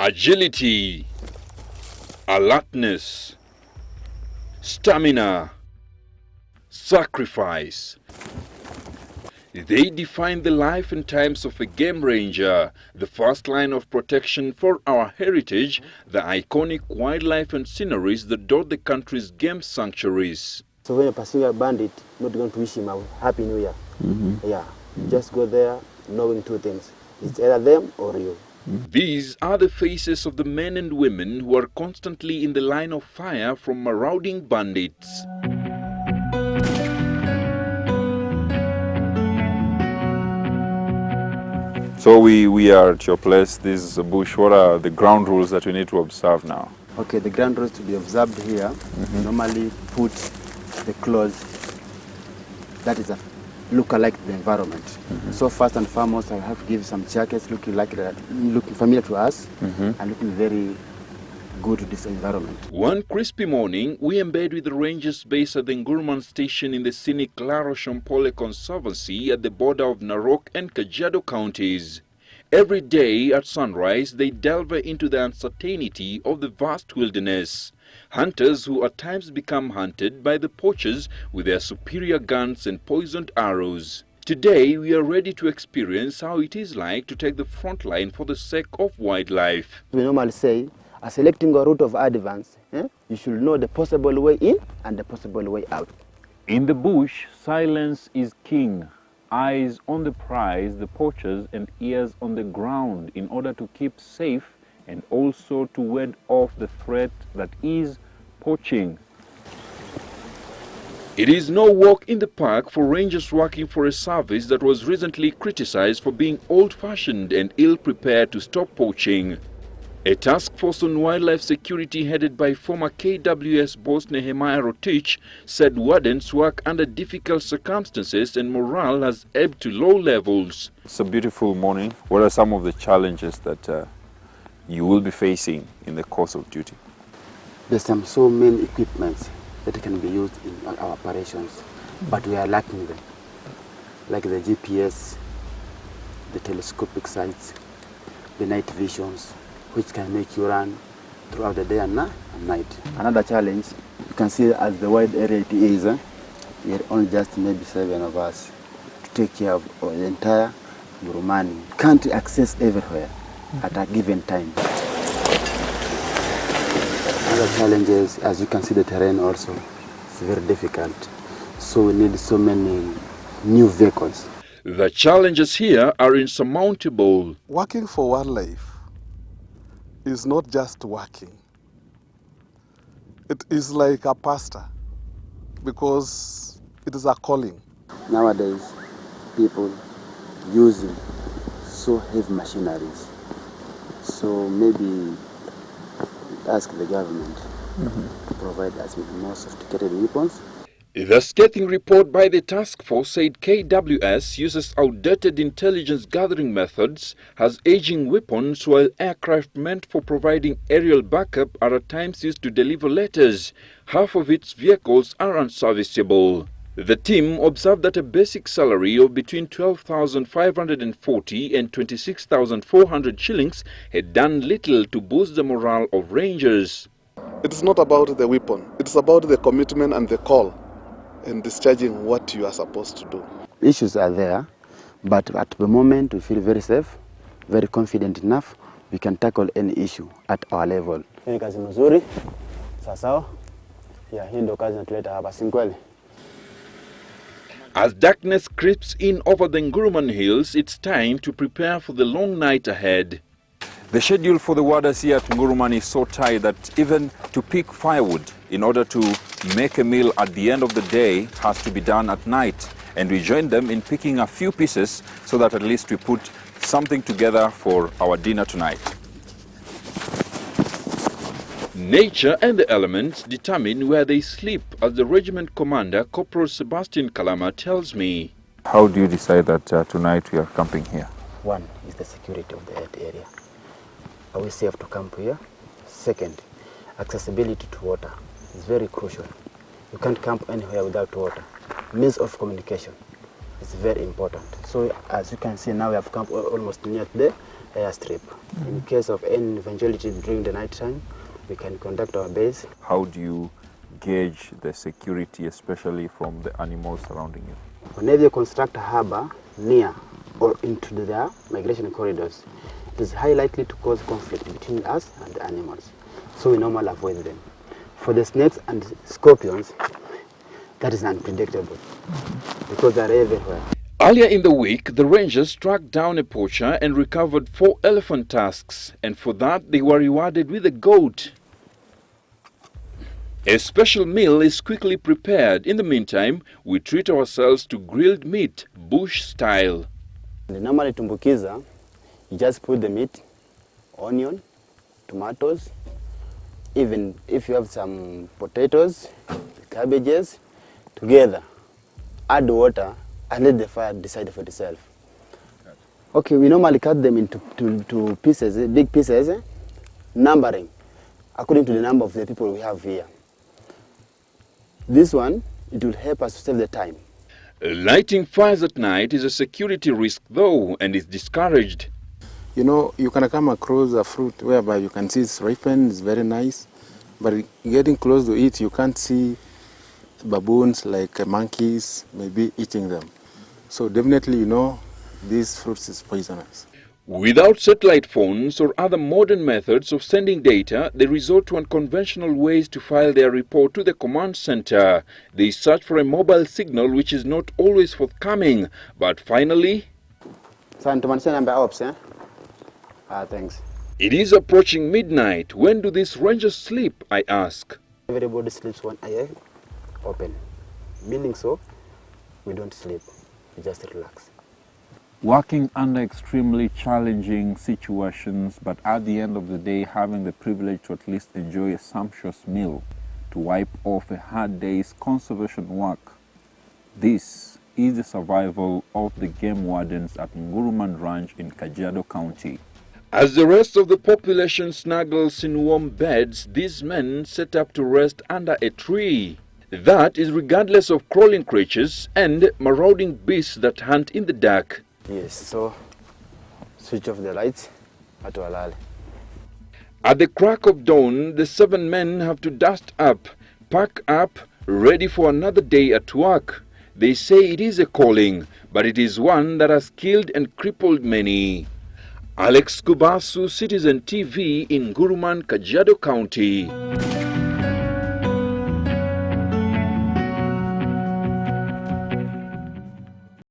Agility, alertness, stamina, sacrifice. They define the life and times of a game ranger, the first line of protection for our heritage, the iconic wildlife and sceneries that dot the country's game sanctuaries. So when you're pursuing a bandit, not going to wish him a happy new year. Yeah, just go there knowing two things. It's either them or you. These are the faces of the men and women who are constantly in the line of fire from marauding bandits. So we are at your place. This is a bush. What are the ground rules that we need to observe now? Okay, the ground rules to be observed here. Normally put the clothes that is look alike the environment. So first and foremost, I have to give some jackets looking familiar to us and looking very good to this environment. One crispy morning, we embed with the rangers base at the Nguruman station in the scenic Laro-shompole conservancy at the border of Narok and Kajiado counties. Every day at sunrise, they delve into the uncertainty of the vast wilderness. Hunters who at times become hunted by the poachers with their superior guns and poisoned arrows. Today, we are ready to experience how it is like to take the front line for the sake of wildlife. We normally say, selecting a route of advance, you should know the possible way in and the possible way out. In the bush, silence is king. Eyes on the prize, the poachers, and ears on the ground in order to keep safe and also to ward off the threat that is poaching. It is no walk in the park for rangers working for a service that was recently criticized for being old-fashioned and ill-prepared to stop poaching. A task force on wildlife security headed by former KWS boss Nehemiah Rotich said wardens work under difficult circumstances and morale has ebbed to low levels. It's a beautiful morning. What are some of the challenges that you will be facing in the course of duty? There's so many equipments that can be used in our operations, but we are lacking them, like the GPS, the telescopic sights, the night visions, which can make you run throughout the day and night. Another challenge, you can see as the wide area it is, we are only just maybe 7 of us to take care of the entire Ngurumani. Can't access everywhere at a given time. Other challenges, as you can see the terrain also, it's very difficult. So we need so many new vehicles. The challenges here are insurmountable. Working for wildlife is not just working. It is like a pastor because it is a calling. Nowadays, people using so heavy machineries. So maybe ask the government to provide us with more sophisticated weapons. The scathing report by the task force said KWS uses outdated intelligence gathering methods, has aging weapons, while aircraft meant for providing aerial backup are at times used to deliver letters. Half of its vehicles are unserviceable. The team observed that a basic salary of between 12,540 and 26,400 shillings had done little to boost the morale of rangers. It is not about the weapon. It is about the commitment and the call and discharging what you are supposed to do. Issues are there, but at the moment we feel very safe, very confident enough. We can tackle any issue at our level. Ni kazi nzuri. Sawa. Ya hii ndio kazi natuleta hapa, si kweli? As darkness creeps in over the Nguruman Hills, it's time to prepare for the long night ahead. The schedule for the warders here at Nguruman is so tight that even to pick firewood in order to make a meal at the end of the day has to be done at night. And we join them in picking a few pieces so that at least we put something together for our dinner tonight. Nature and the elements determine where they sleep, as the regiment commander, Corporal Sebastian Kalama, tells me. How do you decide that tonight we are camping here? One is the security of the area. Are we safe to camp here? Second, accessibility to water is very crucial. You can't camp anywhere without water. Means of communication. It's very important. So as you can see now, we have come almost near the airstrip. In case of any eventuality during the night time, we can conduct our base. How do you gauge the security, especially from the animals surrounding you? Whenever you construct a harbor near or into their migration corridors, it is highly likely to cause conflict between us and the animals. So we normally avoid them. For the snakes and scorpions, that is unpredictable because they are everywhere. Earlier in the week, the rangers tracked down a poacher and recovered 4 elephant tusks, and for that they were rewarded with a goat. A special meal is quickly prepared. In the meantime, we treat ourselves to grilled meat, bush style. Normally tumbukiza, you just put the meat, onion, tomatoes, even if you have some potatoes, cabbages, together. Add water and let the fire decide for itself. Okay, we normally cut them into pieces, big pieces, numbering according to the number of the people we have here. This one, it will help us to save the time. Lighting fires at night is a security risk though, and is discouraged. You know, you can come across a fruit whereby you can see it's ripened, it's very nice, but getting close to it, you can't see baboons like monkeys maybe eating them. So definitely, you know, these fruits is poisonous. Without satellite phones or other modern methods of sending data, they resort to unconventional ways to file their report to the command center. They search for a mobile signal which is not always forthcoming, but finally... Thanks. It is approaching midnight. When do these rangers sleep, I ask? Everybody sleeps one eye open. Meaning so, we don't sleep, we just relax. Working under extremely challenging situations, but at the end of the day having the privilege to at least enjoy a sumptuous meal to wipe off a hard day's conservation work. This is the survival of the game wardens at Nguruman Ranch in Kajiado County. As the rest of the population snuggles in warm beds, these men set up to rest under a tree. That is regardless of crawling creatures and marauding beasts that hunt in the dark. Yes, so switch off the lights at walale. At the crack of dawn, the 7 men have to dust up, pack up, ready for another day at work. They say it is a calling, but it is one that has killed and crippled many. Alex Kubasu, Citizen TV in Nguruman, Kajiado County.